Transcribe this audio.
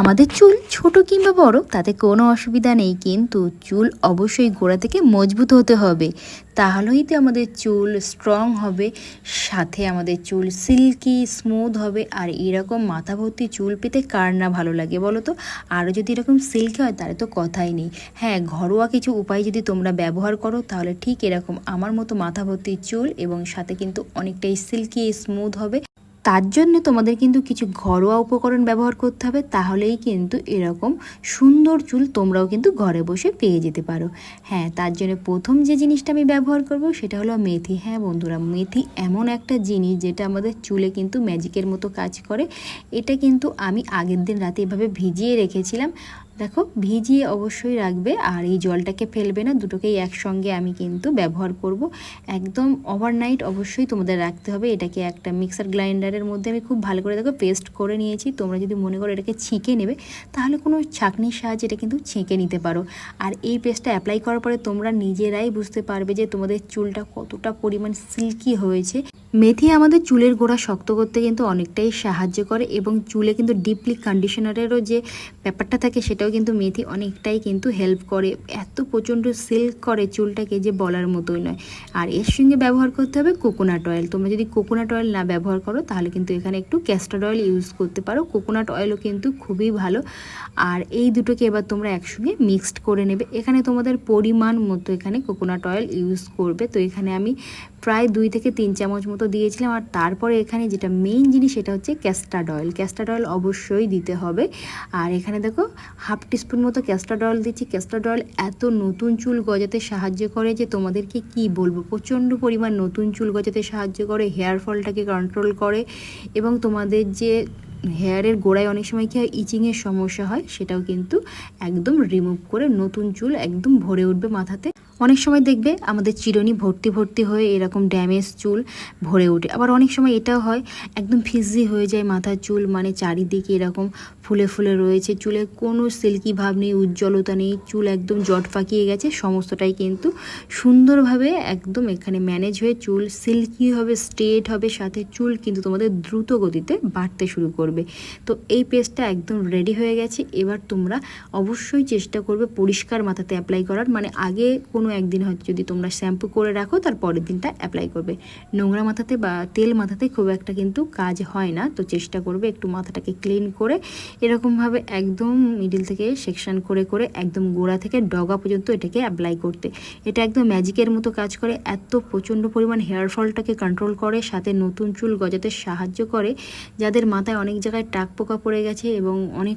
আমাদের চুল ছোট কিংবা বড় তাতে কোনো অসুবিধা নেই, কিন্তু চুল অবশ্যই গোড়া থেকে মজবুত হতে হবে। তাহলেই তো আমাদের চুল স্ট্রং হবে, সাথে আমাদের চুল সিল্কি স্মুথ হবে। আর এরকম মাথা ভর্তি চুল পেতে কার না ভালো লাগে বলো তো? আরও যদি এরকম সিল্কি হয় তাহলে তো কথাই নেই। হ্যাঁ, ঘরোয়া কিছু উপায় যদি তোমরা ব্যবহার করো তাহলে ঠিক এরকম আমার মতো মাথা ভর্তি চুল এবং সাথে কিন্তু অনেকটাই সিল্কি স্মুথ হবে। তার জন্য তোমাদের কিন্তু কিছু ঘরোয়া উপকরণ ব্যবহার করতে হবে, তাহলেই কিন্তু এরকম সুন্দর চুল তোমরাও কিন্তু ঘরে বসে পেয়ে যেতে পারো। হ্যাঁ, তার জন্য প্রথম যে জিনিসটা আমি ব্যবহার করব সেটা হলো মেথি। হ্যাঁ বন্ধুরা, মেথি এমন একটা জিনিস যেটা আমাদের চুলে কিন্তু ম্যাজিকের মতো কাজ করে। এটা কিন্তু আমি আগের দিন রাতে এভাবে ভিজিয়ে রেখেছিলাম। দেখো, ভিজিয়ে অবশ্যই রাখবে আর এই জলটাকে ফেলবে না, দুটোকেই একসঙ্গে আমি কিন্তু ব্যবহার করব। একদম ওভারনাইট অবশ্যই তোমাদের রাখতে হবে। এটাকে একটা মিক্সার গ্রাইন্ডারের মধ্যে আমি খুব ভালো করে দেখো পেস্ট করে নিয়েছি। তোমরা যদি মনে করো এটাকে ছেঁকে নেবে তাহলে কোনো ছাঁকনির সাহায্যে এটা কিন্তু ছেঁকে নিতে পারো। আর এই পেস্টটা অ্যাপ্লাই করার পরে তোমরা নিজেরাই বুঝতে পারবে যে তোমাদের চুলটা কতটা পরিমাণ সিল্কি হয়েছে। মেথি আমাদের চুলের গোড়া শক্ত করতে কিন্তু অনেকটাই সাহায্য করে এবং চুলে কিন্তু ডিপলি কন্ডিশনারেরও যে ব্যাপারটা থাকে সেটাও কিন্তু মেথি অনেকটাই কিন্তু হেল্প করে। এত প্রচণ্ড সিল্ক করে চুলটাকে যে বলার মতোই নয়। আর এর সঙ্গে ব্যবহার করতে হবে কোকোনাট অয়েল। তোমরা যদি কোকোনাট অয়েল না ব্যবহার করো তাহলে কিন্তু এখানে একটু ক্যাস্টার অয়েল ইউজ করতে পারো। কোকোনাট অয়েলও কিন্তু খুবই ভালো। আর এই দুটোকে এবার তোমরা একসঙ্গে মিক্সড করে নেবে। এখানে তোমাদের পরিমাণ মতো এখানে কোকোনাট অয়েল ইউজ করবে। তো এখানে আমি প্রায় 2 থেকে 3 চামচ মতো দিয়েছিলাম। আর তারপরে এখানে যেটা মেইন জিনিস সেটা হচ্ছে ক্যাস্টার্ড অয়েল। ক্যাস্টার্ড অয়েল অবশ্যই দিতে হবে। আর এখানে দেখো হাফ টিস্পুন মতো ক্যাস্টার্ড অয়েল দিচ্ছি। ক্যাস্টার্ড অয়েল এত নতুন চুল গজাতে সাহায্য করে যে তোমাদেরকে কি বলবো, প্রচণ্ড পরিমাণ নতুন চুল গজাতে সাহায্য করে, হেয়ার ফলটাকে কন্ট্রোল করে এবং তোমাদের যে হেয়ারের গোড়ায় অনেক সময় কী হয় ইচিংয়ের সমস্যা হয় সেটাও কিন্তু একদম রিমুভ করে নতুন চুল একদম ভরে উঠবে মাথাতে। অনেক সময় দেখবে আমাদের চিরুনি ভর্তি ভর্তি হয়ে এরকম ড্যামেজ চুল ভরে ওঠে, আবার অনেক সময় এটাও হয় একদম ফিজি হয়ে যায় মাথার চুল, মানে চারিদিকে এরকম ফুলে ফুলে রয়েছে, চুলে কোনো সিল্কি ভাব নেই, উজ্জ্বলতা নেই, চুল একদম জট পাকিয়ে গেছে। সমস্তটাই কিন্তু সুন্দরভাবে একদম এখানে ম্যানেজ হয়ে চুল সিল্কি হবে, স্ট্রেট হবে, সাথে চুল কিন্তু তোমাদের দ্রুত গতিতে বাড়তে শুরু করবে। তো এই পেস্টটা একদম রেডি হয়ে গেছে। এবার তোমরা অবশ্যই চেষ্টা করবে পরিষ্কার মাথাতে অ্যাপ্লাই করার, মানে আগে কোনো একদিন হয়তো যদি তোমরা শ্যাম্পু করে রাখো তার পরের দিনটা অ্যাপ্লাই করবে। নোংরা মাথাতে বা তেল মাথাতে খুব একটা কিন্তু কাজ হয় না। তো চেষ্টা করবে একটু মাথাটাকে ক্লিন করে এরকমভাবে একদম মিডিল থেকে সেকশন করে করে একদম গোড়া থেকে ডগা পর্যন্ত এটাকে অ্যাপ্লাই করতে। এটা একদম ম্যাজিকের মতো কাজ করে, এত প্রচণ্ড পরিমাণ হেয়ার ফলটাকে কন্ট্রোল করে, সাথে নতুন চুল গজাতে সাহায্য করে। যাদের মাথায় অনেক জায়গায় টাক পোকা পড়ে গেছে এবং অনেক